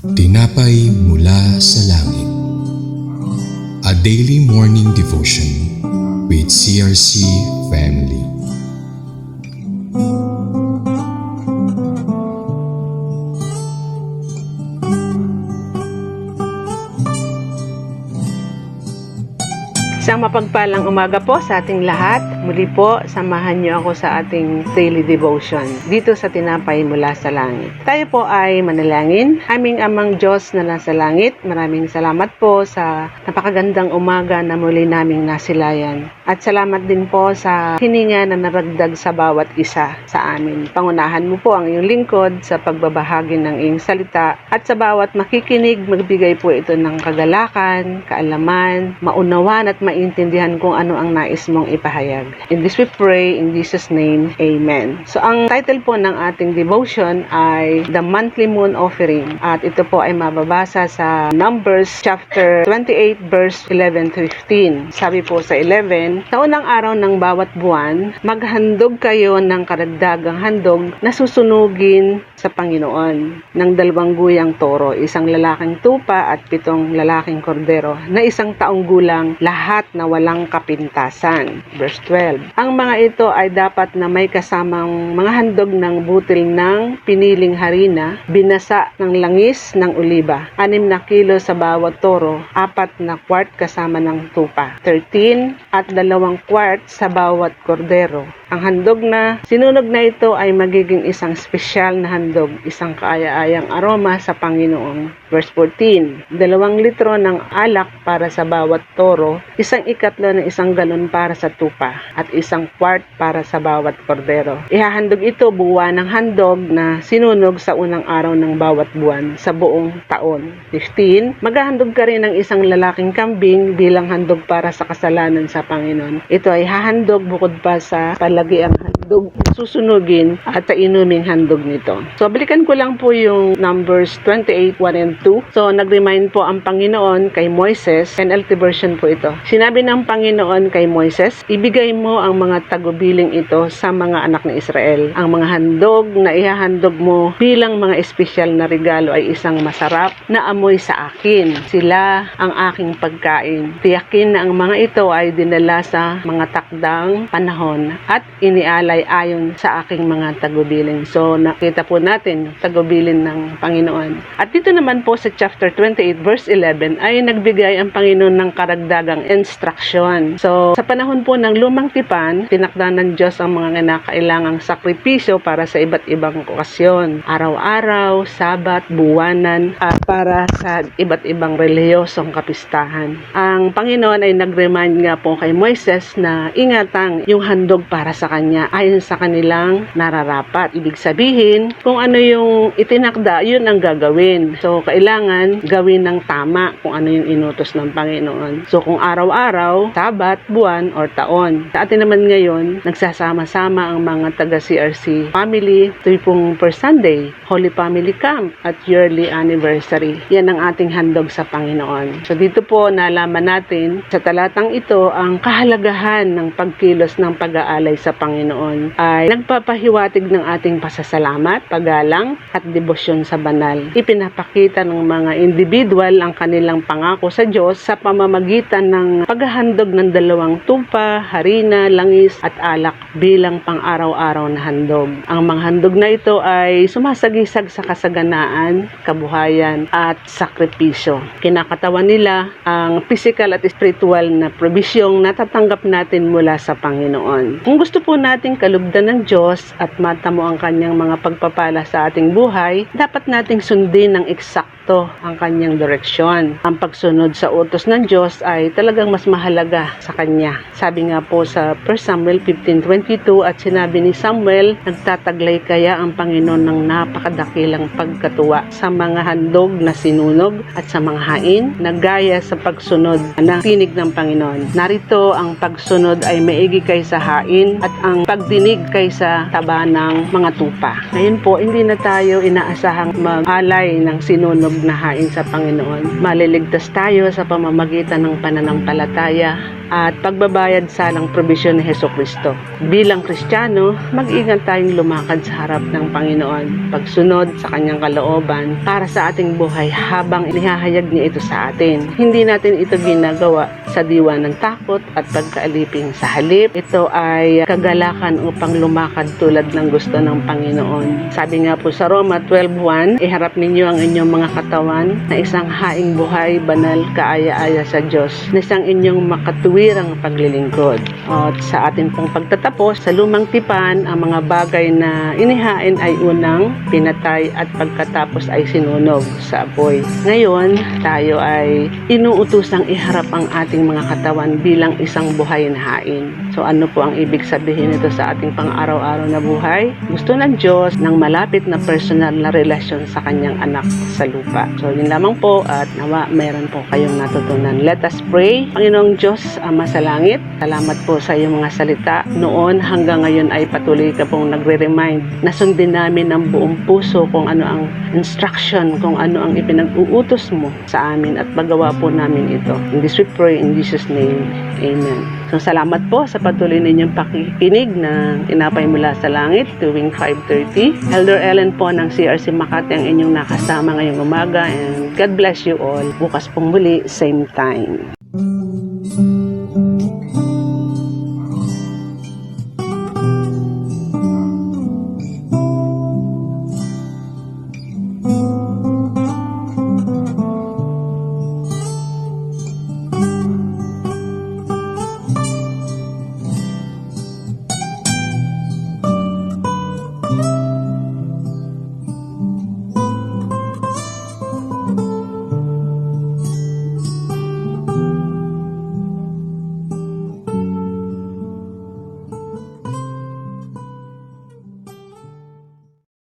Tinapay mula sa langit. A daily morning devotion with CRC family. Isang mapagpalang umaga po sa ating lahat. Muli po, samahan niyo ako sa ating daily devotion dito sa Tinapay Mula sa Langit. Tayo po ay manalangin. Aming Amang Diyos na nasa langit, maraming salamat po sa napakagandang umaga na muli naming nasilayan. At salamat din po sa hininga na naragdag sa bawat isa sa amin. Pangunahan mo po ang iyong lingkod sa pagbabahagi ng iyong salita at sa bawat makikinig, magbigay po ito ng kagalakan, kaalaman, maunawan at maintindihan kung ano ang nais mong ipahayag. In this we pray, in Jesus' name, Amen. So, ang title po ng ating devotion ay The Monthly Moon Offering. At ito po ay mababasa sa Numbers chapter 28 verse 11-15. Sabi po sa 11, sa unang araw ng bawat buwan, maghandog kayo ng karagdagang handog na susunugin sa Panginoon ng 2 guyang toro, isang lalaking tupa at 7 lalaking kordero na 1 taong gulang, lahat na walang kapintasan. Verse 12. Ang mga ito ay dapat na may kasamang mga handog ng butil ng piniling harina, binasa ng langis ng oliba, 6 na kilo sa bawat toro, 4 na kwart kasama ng tupa, 13 at 2 kwart sa bawat kordero. Ang handog na sinunog na ito ay magiging isang espesyal na handog, isang kaaya-ayang aroma sa Panginoon. Verse 14, 2 litro ng alak para sa bawat toro, 1/4 ng 1 galon para sa tupa, at 1 kwart para sa bawat kordero. Ihahandog ito buwan ng handog na sinunog sa unang araw ng bawat buwan sa buong taon. 15, maghahandog ka rin ng 1 lalaking kambing bilang handog para sa kasalanan sa Panginoon. Ito ay hahandog bukod pa sa palagiang handog susunugin at inuming handog nito. So, balikan ko lang po yung Numbers 28, 1 and 2. So, nag-remind po ang Panginoon kay Moises, NLT version po ito. Sinabi ng Panginoon kay Moises, ibigay mo ang mga tagubiling ito sa mga anak ng Israel. Ang mga handog na ihahandog mo bilang mga espesyal na regalo ay isang masarap na amoy sa akin. Sila ang aking pagkain. Tiyakin na ang mga ito ay dinala sa mga takdang panahon at inialay ayon sa aking mga tagubilin. So, nakita po natin tagubilin ng Panginoon. At dito naman po sa chapter 28 verse 11 ay nagbigay ang Panginoon ng karagdagang instruction. So, sa panahon po ng lumang tipan, tinakda ng Diyos ang mga kinakailangang sakripisyo para sa iba't ibang okasyon. Araw-araw, sabat, buwanan, at para sa iba't ibang relihiyosong kapistahan. Ang Panginoon ay nag-remind nga po kay Moises na ingatan yung handog para sa kanya ayon sa kanilang nararapat. Ibig sabihin, kung ano yung itinakda, yun ang gagawin. So, kailangan gawin ng tama kung ano yung inutos ng Panginoon. So, kung araw-araw, sabat, buwan, or taon. Sa atin naman ngayon, nagsasama-sama ang mga taga-CRC family. Ito pong per Sunday, Holy Family Camp at yearly anniversary. Yan ang ating handog sa Panginoon. So, dito po nalaman natin sa talatang ito ang kahalagahan ng pagkilos ng pag-aalay sa Panginoon ay nagpapahiwatig ng ating pasasalamat, paggalang at debosyon sa banal. Ipinapakita ng mga individual ang kanilang pangako sa Diyos sa pamamagitan ng paghahandog ng 2 tupa, harina, langis at alak bilang pang-araw-araw na handog. Ang mga handog na ito ay sumasagisag sa kasaganaan, kabuhayan at sakripisyo. Kinakatawan nila ang physical at spiritual na probisyong natatanggap natin mula sa Panginoon. Kung gusto po nating kalugdan ng Diyos at matamo ang kanyang mga pagpapala sa ating buhay, dapat nating sundin ng eksakto ang kanyang direksyon. Ang pagsunod sa utos ng Diyos ay talagang mas mahalaga sa kanya. Sabi nga po sa 1 Samuel 15:22, at sinabi ni Samuel, nagtataglay kaya ang Panginoon ng napakadakilang pagkatuwa sa mga handog na sinunog at sa mga hain na gaya sa pagsunod ng tinig ng Panginoon. Narito ang pagsunod ay maigi kaysa hain at ang pagdinig kaysa taba ng mga tupa. Ngayon po, hindi na tayo inaasahang mag-alay ng sinunog na hain sa Panginoon. Maliligtas tayo sa pamamagitan ng pananampalataya at pagbabayad sa ng probisyon ni Hesukristo. Bilang Kristiyano, mag-ingat tayong lumakad sa harap ng Panginoon, pagsunod sa kanyang kalooban para sa ating buhay habang inihahayag niya ito sa atin. Hindi natin ito ginagawa sa diwa ng takot at pagkaalipin. Sa halip, ito ay kagalakan upang lumakad tulad ng gusto ng Panginoon. Sabi nga po sa Roma 12:1, iharap ninyo ang inyong mga katawan na isang haing buhay, banal, kaaya-aya sa Diyos, na isang inyong makatuwirang paglilingkod. At sa ating pong pagtatapos, sa lumang tipan, ang mga bagay na inihain ay unang pinatay at pagkatapos ay sinunog sa apoy. Ngayon, tayo ay inuutusang iharap ang ating mga katawan bilang isang buhay na hain. So ano po ang ibig sabihin nito sa ating pang-araw-araw na buhay? Gusto ng Diyos ng malapit na personal na relasyon sa kanyang anak sa lupa. So yun lamang po at nawa mayroon po kayong natutunan. Let us pray. Panginoong Diyos, Ama sa langit, salamat po sa iyong mga salita. Noon hanggang ngayon ay patuloy ka pong nagre-remind na sundin namin ng buong puso kung ano ang instruction, kung ano ang ipinag-uutos mo sa amin at magawa po namin ito. In this we pray in Jesus' name. Amen. So salamat po sa patuloy ninyong pakikinig ng Tinapay Mula sa Langit tuwing 5:30. Elder Ellen po ng CRC Makati ang inyong nakasama ngayong umaga and God bless you all. Bukas pong muli, same time.